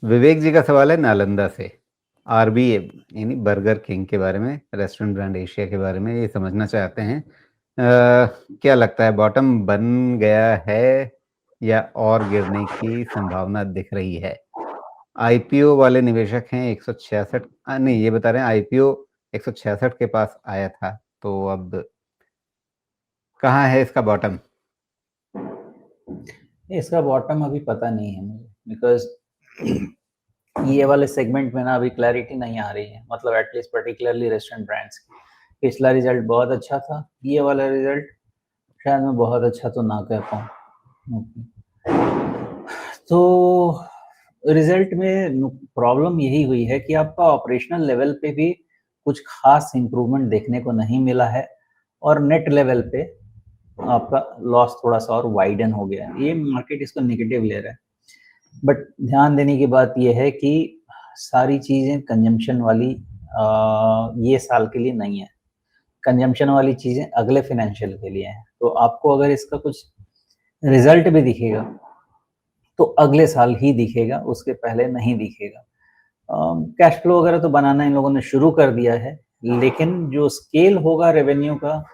विवेक जी का सवाल है नालंदा से। आरबीए यानी बर्गर किंग के बारे में, रेस्टोरेंट ब्रांड एशिया के बारे में ये समझना चाहते हैं। क्या लगता है, बॉटम बन गया है या और गिरने की संभावना दिख रही है? आईपीओ वाले निवेशक हैं 166। नहीं, ये बता रहे हैं आईपीओ 166 के पास आया था, तो अब कहाँ है इसका बॉटम? इसका बॉटम अभी पता नहीं है मुझे, बिकॉज ये वाले सेगमेंट में ना अभी क्लैरिटी नहीं आ रही है, मतलब एटलीस्ट पर्टिकुलरली रेस्टोरेंट ब्रांड्स की। पिछला रिजल्ट बहुत अच्छा था, ये वाला रिजल्ट शायद मैं बहुत अच्छा तो ना कह पाऊँ। तो रिजल्ट में प्रॉब्लम यही हुई है कि आपका ऑपरेशनल लेवल पे भी कुछ खास इम्प्रूवमेंट देखने को नहीं मिला है, और नेट लेवल पे आपका लॉस थोड़ा सा और वाइडन हो गया है। ये मार्केट इसको नेगेटिव ले रहा है, बट ध्यान देने की बात यह है कि सारी चीज़ें कंजम्पशन वाली ये साल के लिए नहीं है। कंजम्पशन वाली चीज़ें अगले फाइनेंशियल के लिए हैं। तो आपको अगर इसका कुछ रिजल्ट भी दिखेगा तो अगले साल ही दिखेगा, उसके पहले नहीं दिखेगा। कैश फ्लो वगैरह तो बनाना इन लोगों ने शुरू कर दिया है, लेकिन जो स्केल होगा रेवेन्यू का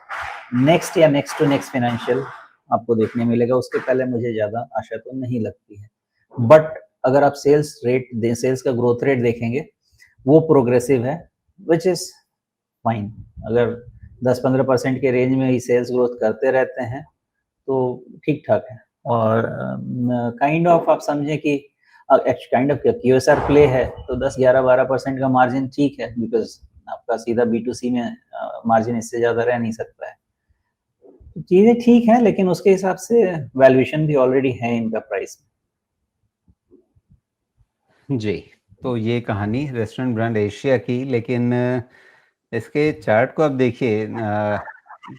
नेक्स्ट या नेक्स्ट टू नेक्स्ट फाइनेंशियल आपको देखने मिलेगा, उसके पहले मुझे ज़्यादा आशा तो नहीं लगती है। बट अगर आप सेल्स का ग्रोथ रेट देखेंगे, वो प्रोग्रेसिव है, विच इज़ फाइन। अगर 10-15% के रेंज में ही सेल्स ग्रोथ करते रहते हैं तो ठीक ठाक है। और काइंड ऑफ आप समझें कि काइंड ऑफ क्यूएसआर प्ले है, तो 10-11-12% का मार्जिन ठीक है, बिकॉज आपका सीधा B2C में मार्जिन इससे ज़्यादा रह नहीं सकता है। चीज़ें ठीक हैं, लेकिन उसके हिसाब से वैल्यूएशन भी ऑलरेडी है इनका प्राइस। जी, तो ये कहानी रेस्टोरेंट ब्रांड एशिया की, लेकिन इसके चार्ट को आप देखिए,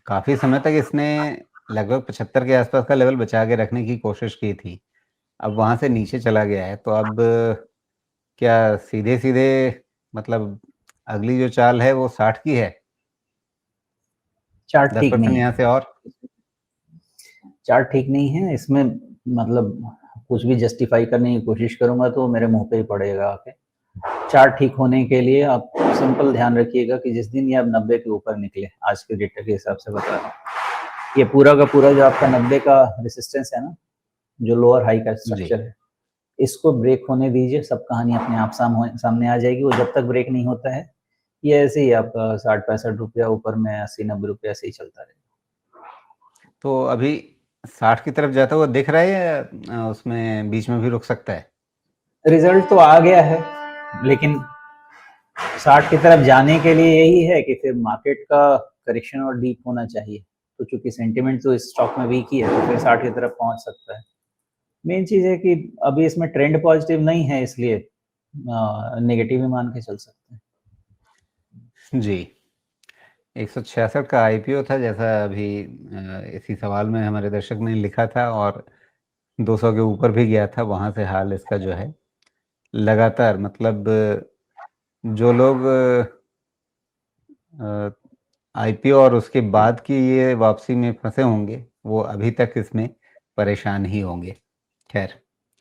काफ़ी समय तक इसने लगभग 75 के आसपास का लेवल बचा के रखने की कोशिश की थी। अब वहाँ से नीचे चला गया है, तो अब क्या सीधे-सीधे मतलब अगली जो चाल है वो 60 की है? चार्ट ठीक 10% नहीं यहाँ है, से और? चार्ट ठीक नहीं है इसमें। मतलब कुछ भी जस्टिफाई करने की कोशिश करूंगा तो मेरे मुंह पे ही पड़ेगा आके। चार्ट ठीक होने के लिए आप सिंपल ध्यान रखिएगा कि जिस दिन ये आप 90 के ऊपर निकले, आज के डेटा के हिसाब से बता रहा हूँ, ये पूरा का पूरा जो आपका 90 का रेसिस्टेंस है ना, जो लोअर हाई का जी। स्ट्रक्चर है, इसको ब्रेक होने दीजिए, सब कहानी अपने आप सामने आ जाएगी। वो जब तक ब्रेक नहीं होता है, ये ऐसे ही आपका 60-65 रुपया ऊपर में 80-90 रुपया ऐसे ही चलता रहेगा। तो अभी 60 की तरफ जाता हुआ दिख रहा है या उसमें बीच में भी रुक सकता है? रिजल्ट तो आ गया है, लेकिन 60 की तरफ जाने के लिए यही है कि फिर मार्केट का करेक्शन और डीप होना चाहिए। तो चूंकि सेंटिमेंट तो इस स्टॉक में वीक ही है, तो फिर 60 की तरफ पहुंच सकता है। मेन चीज है कि अभी इसमें ट्रेंड पॉजिटिव नहीं है, इसलिए नेगेटिव ही मान के चल सकते हैं। जी। 166 का आईपीओ था, जैसा अभी इसी सवाल में हमारे दर्शक ने लिखा था, और 200 के ऊपर भी गया था। वहाँ से हाल इसका जो है लगातार, मतलब जो लोग आईपीओ और उसके बाद की ये वापसी में फंसे होंगे, वो अभी तक इसमें परेशान ही होंगे। खैर।